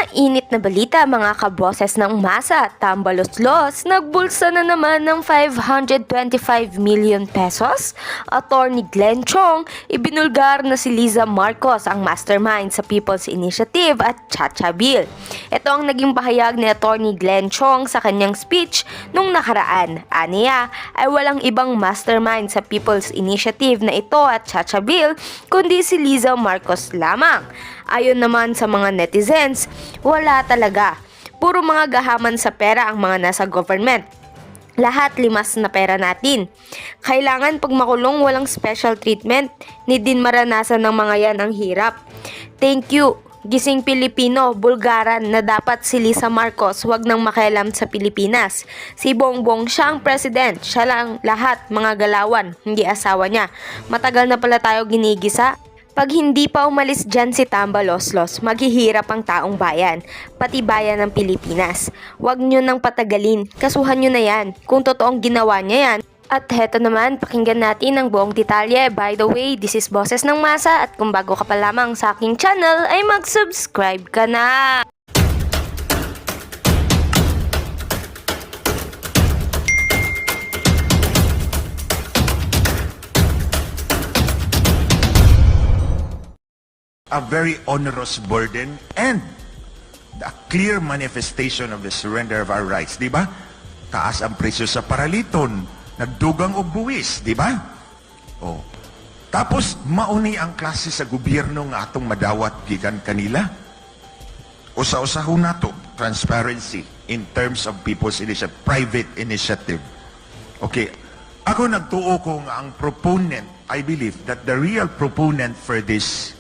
Mainit na balita mga kaboses ng masa, tambalos-los, nagbulsa na naman ng 525 million pesos. Attorney Glenn Chong, ibinulgar na si Liza Marcos ang mastermind sa People's Initiative at Chacha Bill. Ito ang naging pahayag ni Attorney Glenn Chong sa kanyang speech nung nakaraan. Aniya ay walang ibang mastermind sa People's Initiative na ito at Chacha Bill kundi si Liza Marcos lamang. Ayon naman sa mga netizens, wala talaga. Puro mga gahaman sa pera ang mga nasa government. Lahat limas na pera natin. Kailangan pag makulong walang special treatment, ni din maranasan ng mga yan ang hirap. Thank you. Gising Pilipino, Bulgaran na dapat si Liza Marcos wag nang makialam sa Pilipinas. Si Bongbong siya ang president, siya lang lahat mga galawan, hindi asawa niya. Matagal na pala tayo ginigisa. Pag hindi pa umalis dyan si Tambaloslos, maghihirap ang taong bayan, pati bayan ng Pilipinas. Huwag nyo nang patagalin, kasuhan nyo na yan, kung totoong ginawa niya yan. At heto naman, pakinggan natin ang buong detalye. By the way, this is Boses ng Masa at kung bago ka pa lamang sa aking channel, ay mag-subscribe ka na! A very onerous burden and a clear manifestation of the surrender of our rights, di ba? Taas ang presyo sa paraliton, nagdugang og buwis, di ba? Oh. Tapos mauni ang klase sa gobyerno nga atong madawat gikan kanila. Usa-usahon nato transparency in terms of people's initiative, private initiative. Okay, ako nagtuo ko nga ang proponent, I believe that the real proponent for this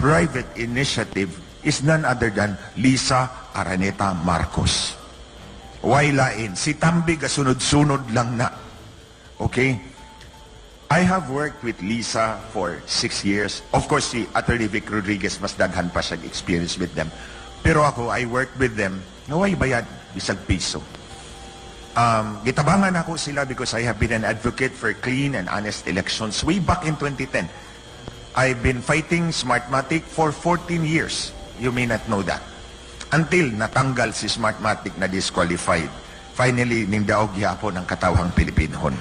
private initiative is none other than Liza Araneta Marcos. Why lain? Si Tambi kasunod-sunod lang na. Okay? I have worked with Liza for 6 years. Of course, si Attorney Vic Rodriguez mas daghan pa siya experience with them. Pero ako, I worked with them. Naway bayad, bisag piso. Gitabangan ako sila because I have been an advocate for clean and honest elections way back in 2010. I've been fighting Smartmatic for 14 years. You may not know that. Until natanggal si Smartmatic na disqualified. Finally, ningdaog yapon ang katawhang Pilipinhon.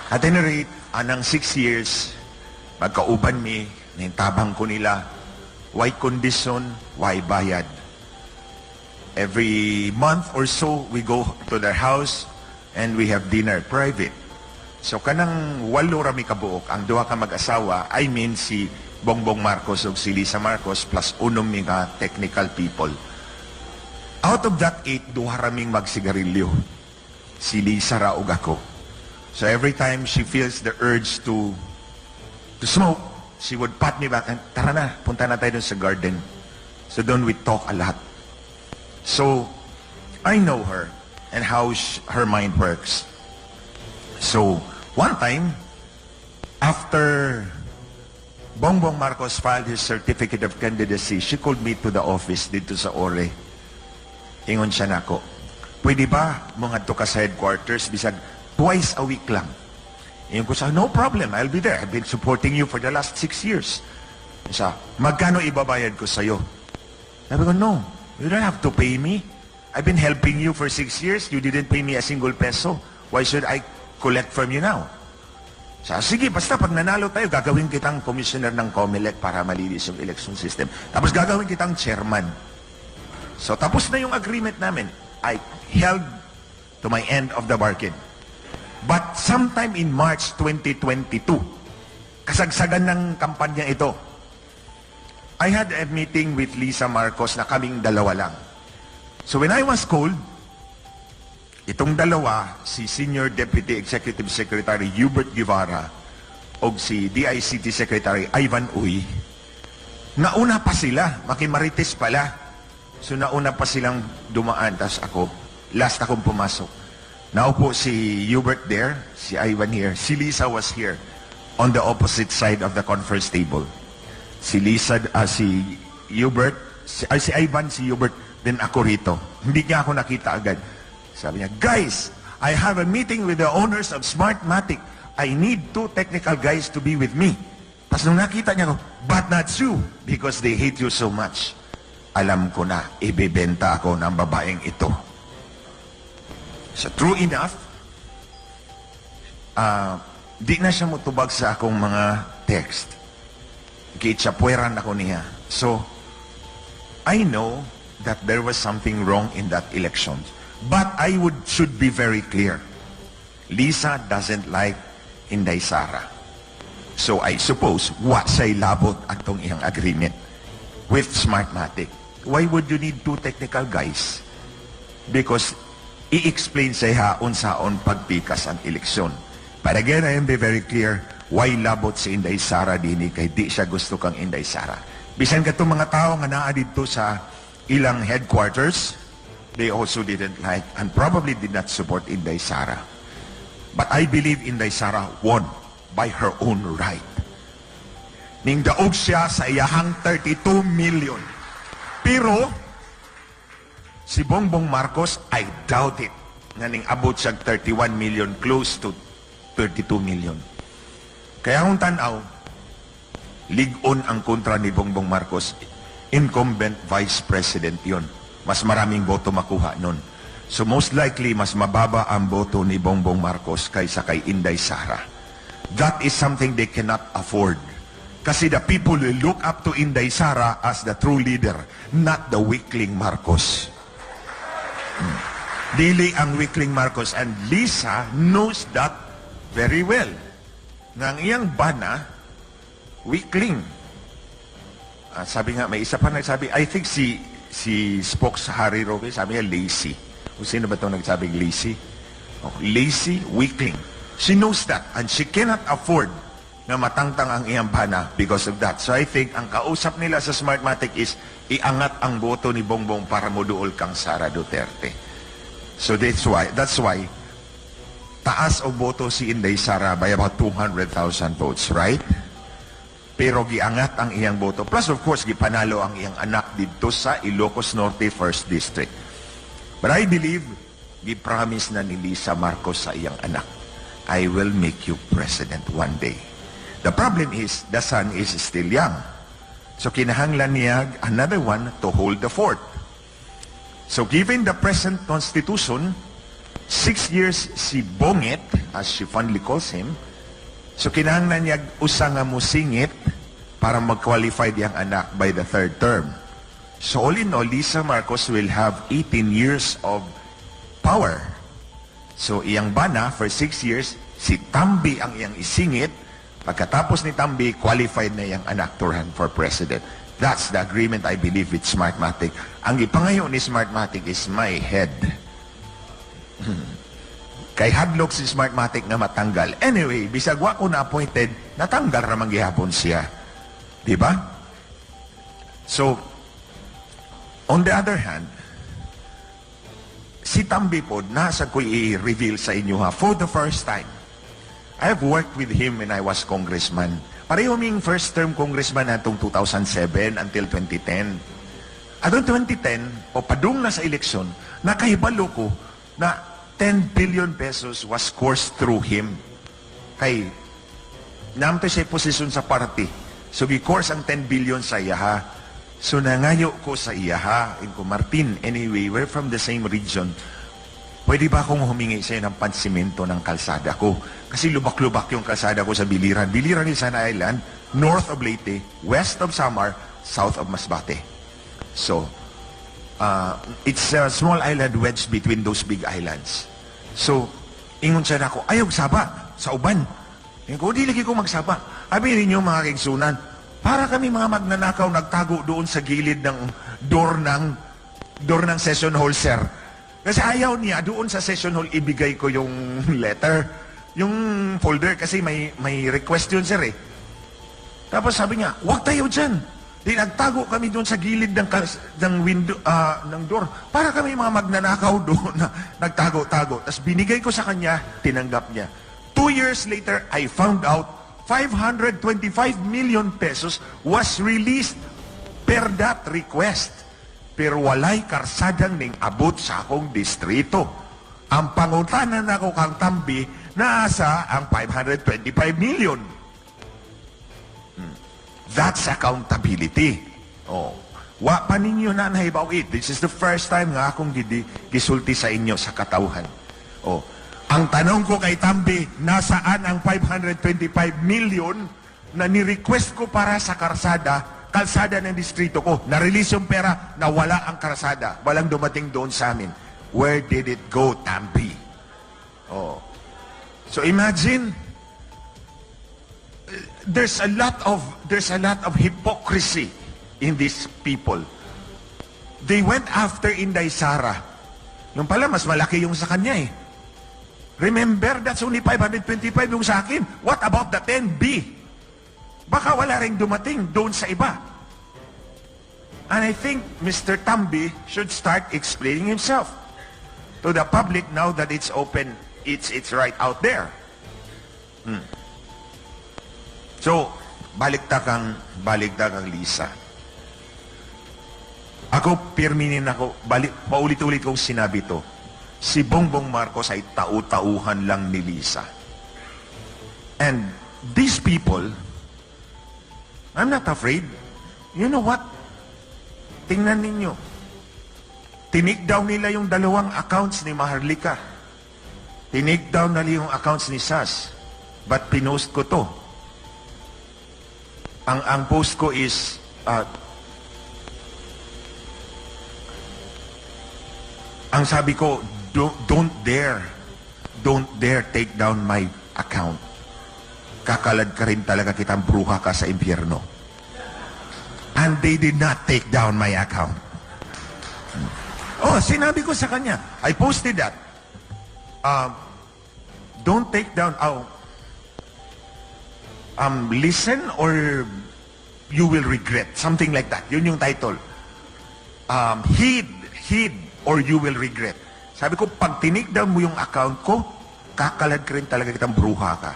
At any rate, anang 6 years, magkauban mi, nintabang ko nila, why condition, why bayad. Every month or so, we go to their house and we have dinner private. So kanang 8 rami kabuok, ang duha ka mag-asawa, I mean si Bongbong Marcos o si Liza Marcos plus 1 mga technical people. Out of that 8, duha raming magsigarilyo. Si Liza ra ug ako. So every time she feels the urge to smoke, she would pat me back and tara na, punta na tayo dun sa garden. So doon we talk a lot. So I know her and how her mind works. So one time, after Bongbong Marcos filed his certificate of candidacy, she called me to the office dito sa ORE. Ingon siya nako, pwede ba mga to ka sa headquarters, bisag twice a week lang? Ingon ko siya, no problem, I'll be there. I've been supporting you for the last 6 years. Siya, magkano ibabayad ko sa'yo? Sabi ko, no, you don't have to pay me. I've been helping you for 6 years. You didn't pay me a single peso. Why should I collect from you now? Sige, basta pag nanalo tayo, gagawin kitang commissioner ng COMELEC para malinis yung election system. Tapos gagawin kitang chairman. So tapos na yung agreement namin. I held to my end of the bargain. But sometime in March 2022, kasagsagan ng kampanya ito, I had a meeting with Liza Marcos na kaming dalawa lang. So when I was called, itong dalawa, si Senior Deputy Executive Secretary Hubert Guevara o si DICT Secretary Ivan Uy, nauna pa sila, makimarites pala. So nauna pa silang dumaan, tas ako, last akong pumasok. Naupo si Hubert there, si Ivan here, si Liza was here on the opposite side of the conference table. Si Liza, si Hubert, si Ivan, si Hubert, then ako rito. Hindi niya ako nakita agad. Sabi niya, guys, I have a meeting with the owners of Smartmatic. I need 2 technical guys to be with me. Tapos nung nakita niya ko, but not you, because they hate you so much. alam ko na ibebenta ako ng babaeng ito. So true enough, di na siya mutubag sa akong mga text. Kitsapueran ako niya. So, I know that there was something wrong in that election. But I should be very clear. Lisa doesn't like Inday Sara. So I suppose, what say labot atong iyang agreement with Smartmatic? Why would you need two technical guys? Because i-explain sa unsaon pagpikas ang eleksyon. But again, I am very clear, why labot si Inday Sara dini kay di siya gusto kang Inday Sara. Bisan katong mga tao nga naa dito sa ilang headquarters, they also didn't like and probably did not support Inday Sara. But I believe Inday Sara won by her own right. Ning daog siya sa iyahang 32 million. Pero, si Bongbong Marcos, I doubt it. Nga ning abot siya 31 million, close to 32 million. Kaya kung tanaw, ligon ang kontra ni Bongbong Marcos, incumbent vice president yon. Mas maraming boto makuha nun. So most likely, mas mababa ang boto ni Bongbong Marcos kaysa kay Inday Sara. That is something they cannot afford. Kasi the people will look up to Inday Sara as the true leader, not the weakling Marcos. Dili ang weakling Marcos, and Lisa knows that very well. Nang iyang bana, weakling. Sabi nga, may isa pa nagsabi, I think si Spokes Harry Roque, sabi niya, lazy. Kung sino ba itong nagsabing lazy? Oh, lazy, weakling. She knows that, and she cannot afford na matangtang ang iyang bana because of that. So I think, ang kausap nila sa Smartmatic is, iangat ang boto ni Bongbong para moduol kang Sara Duterte. So that's why, taas o boto si Inday Sara by about 200,000 votes, right? Pero giangat ang iyang boto. Plus, of course, gipanalo ang iyang anak dito sa Ilocos Norte 1st District. But I believe, gipromise na ni Lisa Marcos sa iyang anak, I will make you president one day. The problem is, the son is still young. So kinahanglan niya another one to hold the fort. So given the present constitution, 6 years si Bongit, as she fondly calls him, so kinahanglan niya usa nga musingit para mag-qualify diyang anak by the 3rd term. So all in all, Lisa Marcos will have 18 years of power. So iyang bana for 6 years, si Tambi ang iyang isingit. Pagkatapos ni Tambi, qualified na iyang anak to run for president. That's the agreement I believe with Smartmatic. Ang ipangayo ni Smartmatic is my head. Kay hadlok si Smartmatic na matanggal. Anyway, bisag wa ko na appointed, natanggal ramang gihapon siya. Diba? So, on the other hand, si Tambi po, nasa ko i-reveal sa inyo for the first time. I have worked with him when I was congressman. Pareho ming first term congressman natong 2007 until 2010. Atong 2010, o padung na sa eleksyon, nakahibalo ko na 10 billion pesos was coursed through him. Kay, namto siya posisyon sa party. So, gi-course ang 10 billion sa iyaha. So nangayo ko sa iyaha, ko, Martin, anyway, we're from the same region. Pwede ba akong humingi sa'yo ng pansimento ng kalsada ko? Kasi lubak-lubak yung kalsada ko sa Biliran. Biliran is an island, north of Leyte, west of Samar, south of Masbate. So, it's a small island wedged between those big islands. So, ingon siya na ako, ayaw saba, sa uban. Ingon ko, di lagi ko magsaba. Abi ninyo mga kingsunan, para kami mga magnanakaw nagtago doon sa gilid ng door ng session hall, sir. Kasi ayaw niya doon sa session hall ibigay ko yung letter, yung folder kasi may request yun, sir eh. Tapos sabi niya, "Wag tayo diyan." Di nagtago kami doon sa gilid ng window ng door para kami mga magnanakaw doon na nagtago-tago. Tapos binigay ko sa kanya, tinanggap niya. 2 years later, I found out 525 million pesos was released per that request. Pero walay karsadang ning abot sa akong distrito. Ang pangutanan ako kang Tambi, naasa ang 525 million. That's accountability. Oh. Wa pa ninyo na nahibaw it. This is the first time nga akong gisulti sa inyo sa katauhan. Oh. Ang tanong ko kay Tambi, nasaan ang 525 million na ni-request ko para sa kalsada ng distrito ko? Na-release yung pera, nawala ang kalsada. Walang dumating doon sa amin. Where did it go, Tambi? Oh. So imagine, there's a lot of hypocrisy in these people. They went after Inday Sara. Yung pala, mas malaki yung sa kanya eh. Remember, that's only 525 yung sa akin. What about the 10B? Baka wala rin dumating doon sa iba. And I think Mr. Tambi should start explaining himself to the public now that it's open, it's right out there. So, balikta kang Lisa. Ako, pirminin ako, paulit-ulit kong sinabi to. Si Bongbong Marcos ay tau-tauhan lang ni Lisa. And these people, I'm not afraid. You know what? Tingnan ninyo. Tinik down nila yung dalawang accounts ni Maharlika. Tinik down nila yung accounts ni Sas. But pinost ko to. Ang post ko is, ang sabi ko, don't dare take down my account. Kakalad ka rin talaga, kitang bruha ka sa impyerno. And they did not take down my account. Oh, sinabi ko sa kanya, I posted that. Don't take down, listen or you will regret. Something like that. Yun yung title. Heed or you will regret. Sabi ko, pag tinigdan mo yung account ko, kakalad ka rin talaga, kitang bruha ka.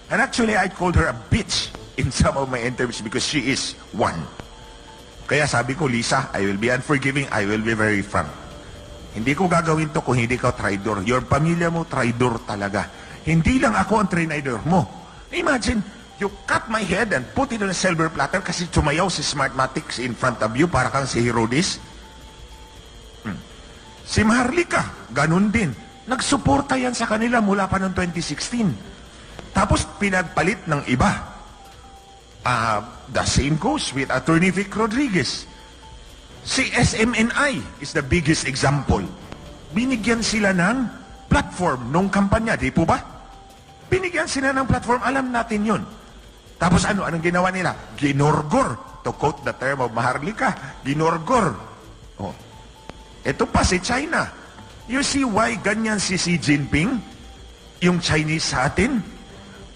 And actually, I called her a bitch in some of my interviews because she is one. Kaya sabi ko, Lisa, I will be unforgiving, I will be very frank. Hindi ko gagawin to kung hindi ka traidor. Your pamilya mo, traidor talaga. Hindi lang ako ang traidor mo. Imagine, you cut my head and put it on a silver platter kasi tumayaw si Smartmatics in front of you para kang si Herodes. Si Maharlika, ganun din. Nagsuporta yan sa kanila mula pa noong 2016. Tapos pinagpalit ng iba. The same goes with Attorney Vic Rodriguez. Si SMNI is the biggest example. Binigyan sila ng platform nung kampanya, di po ba? Binigyan sila ng platform, alam natin yun. Tapos anong ginawa nila? Ginorgor. To quote the term of Maharlika, ginorgor. Oh. Ito pa si China. You see why ganyan si Xi Jinping? Yung Chinese sa atin?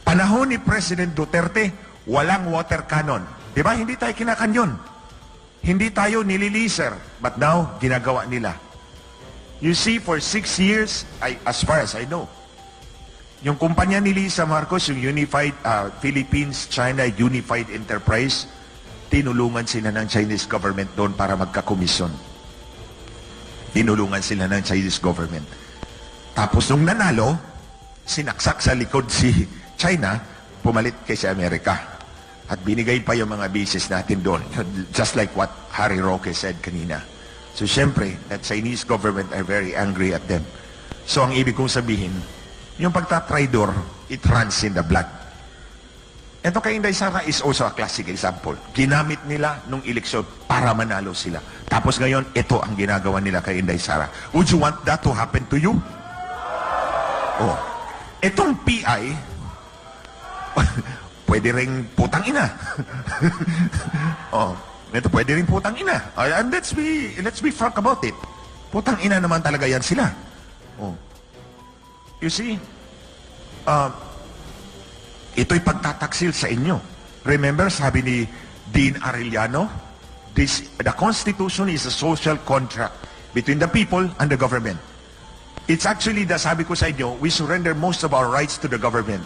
Panahon ni President Duterte, walang water cannon. Di ba? Hindi tayo kinakanyon. Hindi tayo nililiser. But now, ginagawa nila. You see, for 6 years, as far as I know, yung kumpanya ni Lisa Marcos, yung Unified Philippines-China Unified Enterprise, tinulungan sila ng Chinese government doon para magkakomisyon. Tinulungan sila ng Chinese government. Tapos nung nanalo, sinaksak sa likod si China, pumalit kay si Amerika. At binigay pa yung mga bases natin doon. Just like what Harry Roque said kanina. So syempre, the Chinese government are very angry at them. So ang ibig kong sabihin, yung pagtatraidor, it runs in the blood. Ito kay Inday Sara is also a classic example. Ginamit nila nung eleksyon para manalo sila. Tapos ngayon, ito ang ginagawa nila kay Inday Sara. Would you want that to happen to you? Oh. Itong PI, pwede ring putang ina. Oh, ito pwede ring putang ina. And let's be frank about it. Putang ina naman talaga yan sila. Oh. You see, ito'y pagtataksil sa inyo. Remember, sabi ni Dean Arellano, the Constitution is a social contract between the people and the government. It's actually, sabi ko sa inyo, we surrender most of our rights to the government.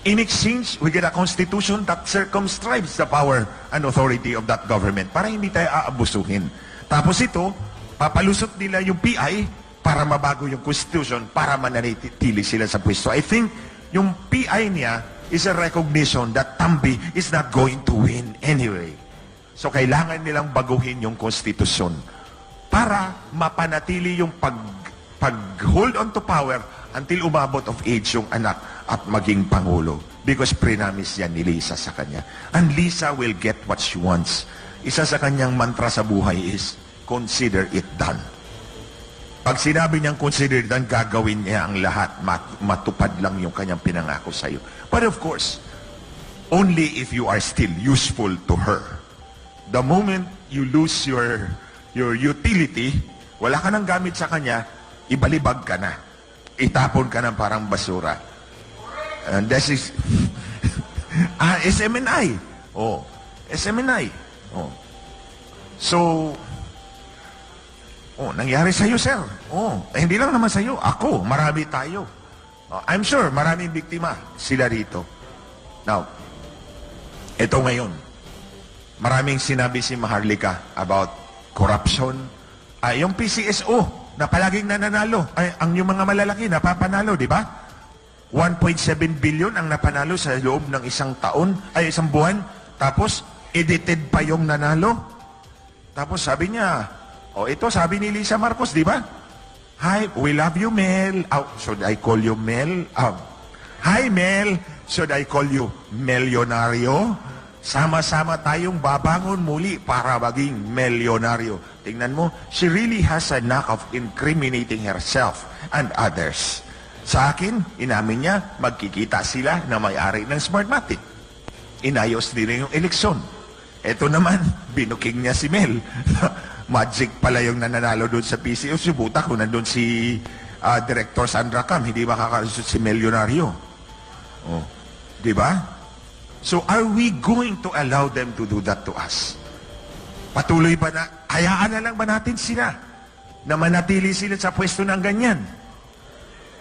In exchange, we get a constitution that circumscribes the power and authority of that government para hindi tayo aabusuhin. Tapos ito, papalusot nila yung PI para mabago yung constitution para mananatili sila sa pwesto. I think yung PI niya is a recognition that Tambi is not going to win anyway. So kailangan nilang baguhin yung konstitusyon para mapanatili yung pag-hold on to power until umabot of age yung anak at maging pangulo. Because pre-namis yan ni Lisa sa kanya. And Lisa will get what she wants. Isa sa kanyang mantra sa buhay is, consider it done. Pag sinabi niyang consider it done, gagawin niya ang lahat. Matupad lang yung kanyang pinangako sa iyo. But of course, only if you are still useful to her. The moment you lose your utility, wala ka nang gamit sa kanya, ibalibag ka na. Itapon ka na parang basura. And this is SMNI. Oh, SMNI. Oh. So, nangyari sa'yo, sir. Hindi lang naman sa'yo. Ako, marami tayo. I'm sure, maraming biktima sila rito. Now, ito ngayon. Maraming sinabi si Maharlika about corruption. Yung PCSO na palaging nananalo. Ang yung mga malalaki napapanalo, di ba? 1.7 billion ang napanalo sa loob ng isang buwan. Tapos, edited pa yung nanalo. Tapos sabi niya, ito sabi ni Lisa Marcos, di ba? Hi, we love you, Mel. Should I call you Mel? Hi, Mel. Should I call you Melyonario? Sama-sama tayong babangon muli para maging milyonaryo. Tingnan mo, she really has a knack of incriminating herself and others. Sa akin, inamin niya, magkikita sila na may-ari ng Smartmatic. Inayos nila yung eleksyon. Ito naman, binuking niya si Mel. Magic pala yung nananalo doon sa PCO. Subuta kung nandun si Director Sandra Cam, hindi makakalusot si milyonaryo. Di ba? So are we going to allow them to do that to us? Patuloy ba na, hayaan na lang ba natin sila na manatili sila sa pwesto ng ganyan?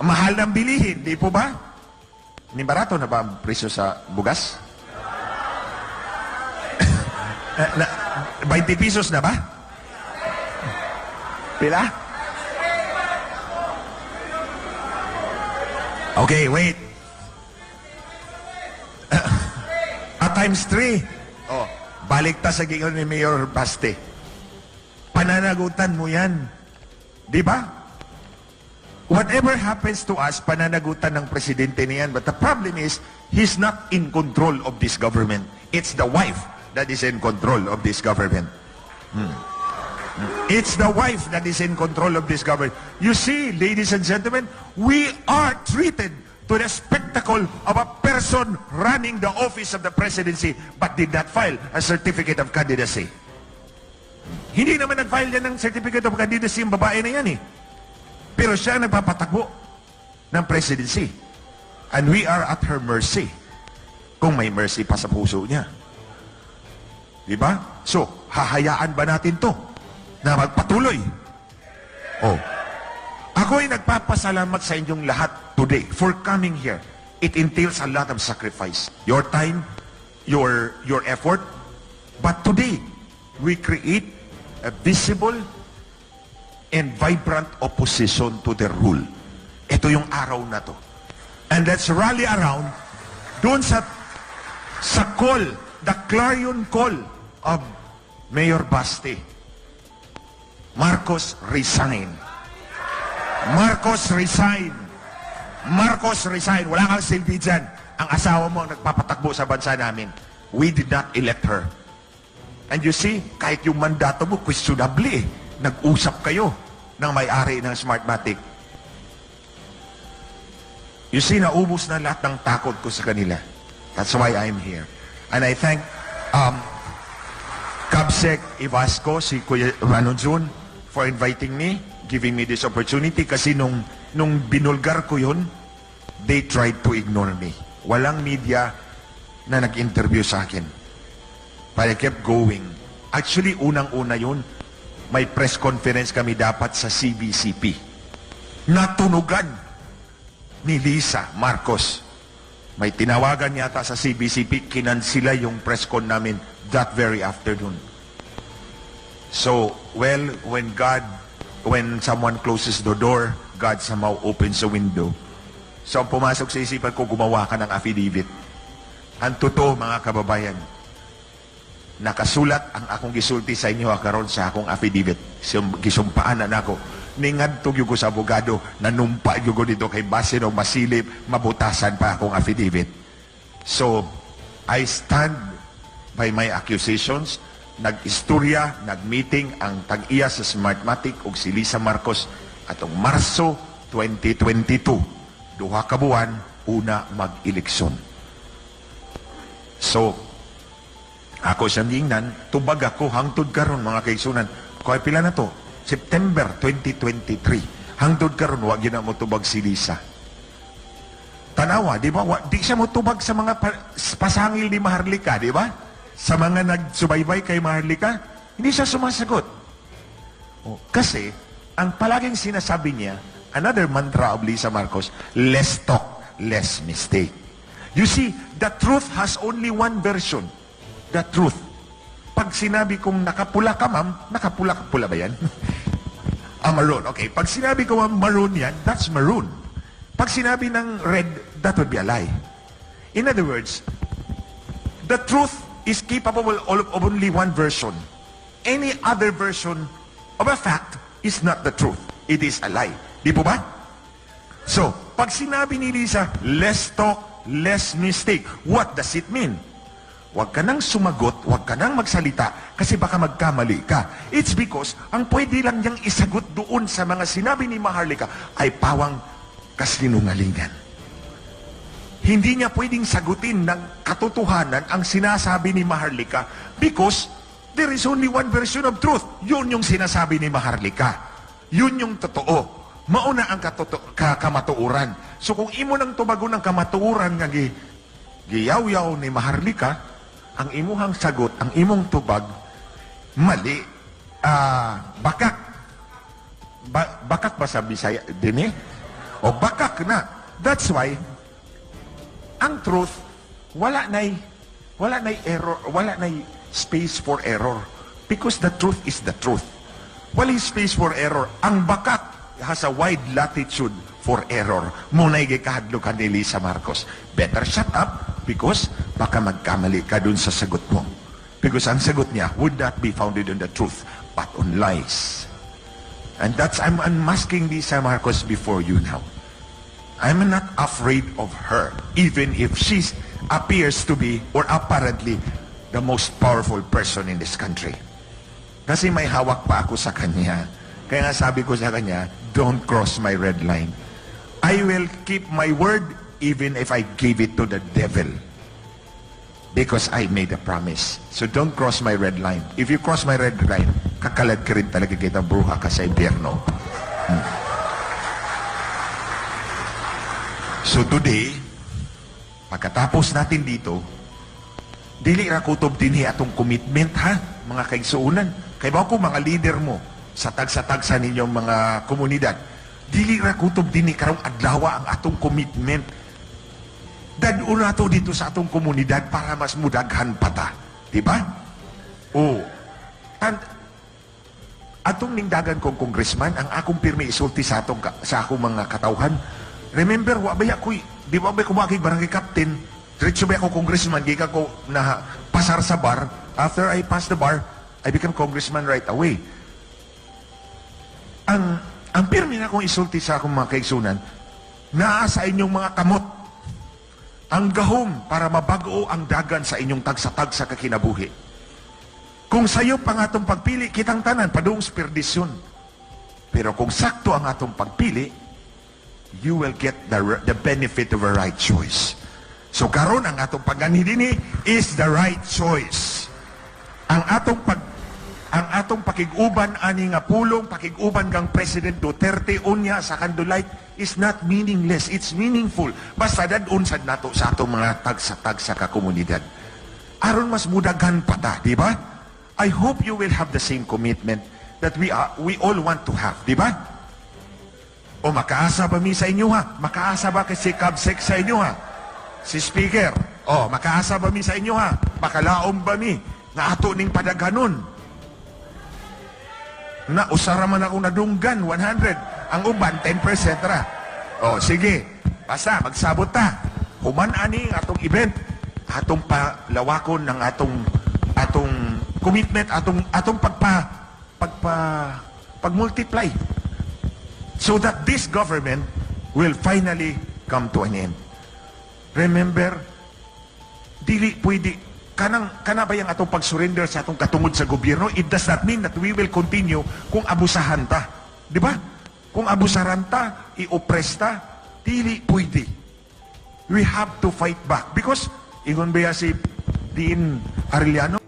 Mahal ng bilihin, di po ba? Ni barato na ba ang presyo sa bugas? 20 pesos na ba? Pila? Okay, wait. Times 3. Balik ta sa gingon ni Mayor Baste. Pananagutan mo yan. Di ba? Whatever happens to us, pananagutan ng presidente niyan. But the problem is, he's not in control of this government. It's the wife that is in control of this government. It's the wife that is in control of this government. You see, ladies and gentlemen, we are treated to the spectacle of a person running the office of the presidency but did not file a certificate of candidacy. Hindi naman nag-file yan ng certificate of candidacy yung babae na yan eh. Pero siya ang nagpapatakbo ng presidency. And we are at her mercy. Kung may mercy pa sa puso niya. Diba? So, hahayaan ba natin to na magpatuloy? Ako'y nagpapasalamat sa inyong lahat today for coming here. It entails a lot of sacrifice. Your time, your effort. But today, we create a visible and vibrant opposition to the rule. Ito yung araw na to. And let's rally around doon sa call, the clarion call of Mayor Baste. Marcos resign. Marcos resign. Marcos resign. Wala kang silbi dyan. Ang asawa mo ang nagpapatakbo sa bansa namin. We did not elect her. And you see, kahit yung mandato mo, questionable eh. Nag-usap kayo ng may-ari ng Smartmatic. You see, naubos na lahat ng takot ko sa kanila. That's why I'm here. And I thank Kabsek Ivasco, si Kuya Jun, for inviting me, giving me this opportunity. Kasi nung binulgar ko yun, they tried to ignore me. Walang media na nag-interview sa akin. But I kept going. Actually, unang-una yun, may press conference kami dapat sa CBCP. Natunugan ni Lisa Marcos. May tinawagan yata sa CBCP, kinansila yung press con namin that very afternoon. So, well, when someone closes the door, God somehow opens the window. So, pumasok sa isipan ko, gumawa ka ng affidavit. Ang totoo, mga kababayan, nakasulat ang akong gisulti sa inyo karon sa akong affidavit. Gisumpaan na nako. Ningadtog yung ko sa abogado, nanumpa yung ko dito kay base no masilip, mabutasan pa akong affidavit. So, I stand by my accusations. Nag-istorya, nag-meeting ang tag-iya sa Smartmatic ug si Lisa Marcos atong Marso 2022. Duha ka buwan, una mag-eleksyon. So, ako siyang gingnan, tubag ako hangtod karon mga kaigsunan. Kaya pila na to? September 2023. Hangtod karon wag na mo tubag si Lisa. Tanawa, di ba? Di siya mo tubag sa mga pasangil ni Maharlika, di ba? Sa mga nagsubaybay kay Maharlika, hindi siya sumasagot. Kasi, ang palaging sinasabi niya, another mantra of Lisa Marcos, less talk, less mistake. You see, the truth has only one version. The truth. Pag sinabi kong nakapula ka, ma'am, nakapula ba yan? Maroon. Okay, pag sinabi ko maroon yan, that's maroon. Pag sinabi ng red, that would be a lie. In other words, the truth is capable of only one version. Any other version of a fact is not the truth. It is a lie. Di po ba? So, pag sinabi ni Lisa, less talk, less mistake, what does it mean? Huwag ka nang sumagot, huwag ka nang magsalita, kasi baka magkamali ka. It's because, ang pwede lang niyang isagot doon sa mga sinabi ni Maharlika ay pawang kasinungalingan. Hindi niya pwedeng sagutin ng katotohanan ang sinasabi ni Maharlika because there is only one version of truth. Yun yung sinasabi ni Maharlika. Yun yung totoo. Mauna ang kamatuuran. So kung imo nang tumago ng kamatuuran nga giyaw-yaw ni Maharlika, ang imuhang sagot, ang imong tubag, mali. Bakak. Bakak ba sa Bisaya? Dini? O bakak na. That's why, ang truth, wala na'y error, wala na'y space for error. Because the truth is the truth. Wala space for error. Ang bakak has a wide latitude for error. Muna'y gikahadlokan ni Lisa Marcos. Better shut up because baka magkamali ka dun sa sagot mo. Because ang sagot niya would not be founded on the truth, but on lies. And that's, I'm unmasking Lisa Marcos before you now. I'm not afraid of her, even if she appears to be, or apparently, the most powerful person in this country. Kasi may hawak pa ako sa kanya. Kaya nga sabi ko sa kanya, don't cross my red line. I will keep my word even if I gave it to the devil. Because I made a promise. So don't cross my red line. If you cross my red line, kakalad ka rin talaga kita, bruha ka sa impyerno. So today, pagkatapos natin dito, dili ra kutob dinhi atong commitment ha, mga kaigsuunan. Kay ba ko mga leader mo sa tagsa-tagsa ninyong mga komunidad, dili ra kutob dinhi karong adlaw ang atong commitment. Dadun nato dito sa atong komunidad para mas mudaghan pa ta. Di ba? Oh. Atong ningdagan kong congressman, ang akong pirmi isulti sa akong mga katawhan. Remember, di ba ba ko makig barangay captain, diretso ba ako congressman, di ka ko na pasar sa bar. After I pass the bar, I become congressman right away. Ang pirmi na kong isulti sa akong mga kaigsunan, naa sa inyong mga kamot, ang gahom para mabago ang dagan sa inyong tagsa-tagsa kakinabuhi. Kung sayo pang atong pagpili, kitang tanan, padung perdisyon. Pero kung sakto ang atong pagpili, you will get the benefit of a right choice. So karon ang atong pagganhidini is the right choice. Ang atong pakiguban ani nga pulong, pakiguban kang President Duterte unya sa Candlelight is not meaningless, it's meaningful. Basta dadun sad nato sa atong mga tagsa-tagsa ka komunidad. Aron mas mudaghan pa ta, di ba? I hope you will have the same commitment that we all want to have, di ba? O makaasa ba mi sa inyo ha? Makaasa ba kasi kabsek sa inyo ha? Si Speaker, makaasa ba mi sa inyo ha? Makalaom ba mi? Na ato ning padaghanon. Na usara man ako nadunggan, 100. Ang uban, 10% ra. Sige. Basta, magsabot ta. Human ani atong event. Atong palawakon ng atong commitment atong pag-multiply so that this government will finally come to an end. Remember, dili pwede kana ba yung atong pag-surrender sa atong katungod sa gobyerno? It does not mean that we will continue kung abusahan ta. Di ba? Kung abusaran ta, i-oppress ta, dili pwede. We have to fight back. Because, ingon ba si Dean Arellano,